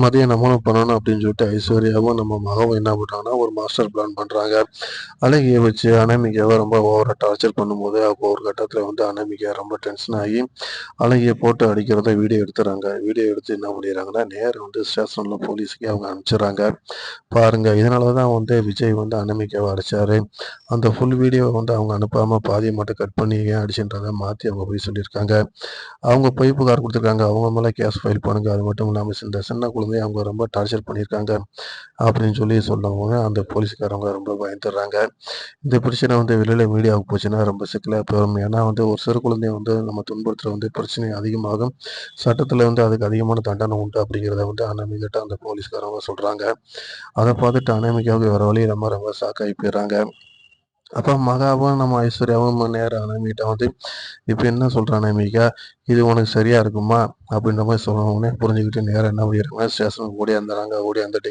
மாதிரியே நம்மளும் பண்ணணும் அப்படின்னு சொல்லிட்டு ஐஸ்வர்யாவும் நம்ம மகவும் என்ன பண்ணுறாங்கன்னா ஒரு மாஸ்டர் பிளான் பண்ணுறாங்க. அழகிய வச்சு அனாமிகாவை ரொம்ப ஓவராக டார்ச்சர் பண்ணும்போது அப்போ ஒரு கட்டத்தில் வந்து அனாமிகா ரொம்ப டென்ஷன் ஆகி அழகிய போட்டு அடிக்கிறத வீடியோ எடுத்துறாங்க. வீடியோ எடுத்து என்ன பண்ணிடுறாங்கன்னா நேரம் வந்து ஸ்டேஷனில் போலீஸுக்கு அவங்க அனுப்பிச்சிடுறாங்க. பாருங்க இதனால தான் வந்து விஜய் வந்து அனாமிகாவை அடிச்சாரு. அந்த ஃபுல் வீடியோவை வந்து அவங்க அனுப்பாமல் பாதியை மட்டும் கட் பண்ணி ஏன் அடிச்சுன்றதை மாற்றி அவங்க போய் சொல்லியிருக்காங்க. அவங்க பொய் புகார் கொடுத்துருக்காங்க. அவங்க மேலே கேஸ் ஃபைல் பண்ணுங்க. அது மட்டும் இல்லாமல் இந்த சின்ன குழந்தைய அவங்க ரொம்ப டார்ச்சர் பண்ணியிருக்காங்க அப்படின்னு சொல்லி சொல்லவும் அந்த போலீஸ்காரவங்க ரொம்ப பயந்துடுறாங்க. இந்த பிரச்சனை வந்து வெளியில் மீடியாவுக்கு போச்சுன்னா ரொம்ப சிக்கலாக போயிடும். ஏன்னா வந்து ஒரு சிறு குழந்தைய வந்து நம்ம துன்புறுத்துற வந்து பிரச்சனை அதிகமாகும். சட்டத்தில் வந்து அதுக்கு அதிகமான தண்டனை உண்டு அப்படிங்கிறத வந்து அனாமிகிட்ட அந்த போலீஸ்காரவங்க சொல்கிறாங்க. அதை பார்த்துட்டு அனாமிகாவுக்கு வேறு வழி இல்லாமல் ரொம்ப ஷாக்காகி போயிடுறாங்க. அப்போ மகாவும் நம்ம ஐஸ்வர்யாவும் நேரம் அனாமிகிட்ட வந்து இப்போ என்ன சொல்ற அனாமிகா, இது உனக்கு சரியா இருக்குமா? அப்படின்ற மாதிரி சொன்ன உடனே புரிஞ்சுக்கிட்டு நேரா என்ன பண்ணிடுறாங்க ஸ்டேஷனுக்கு ஓடியாந்துடுறாங்க. ஓடியாந்துட்டு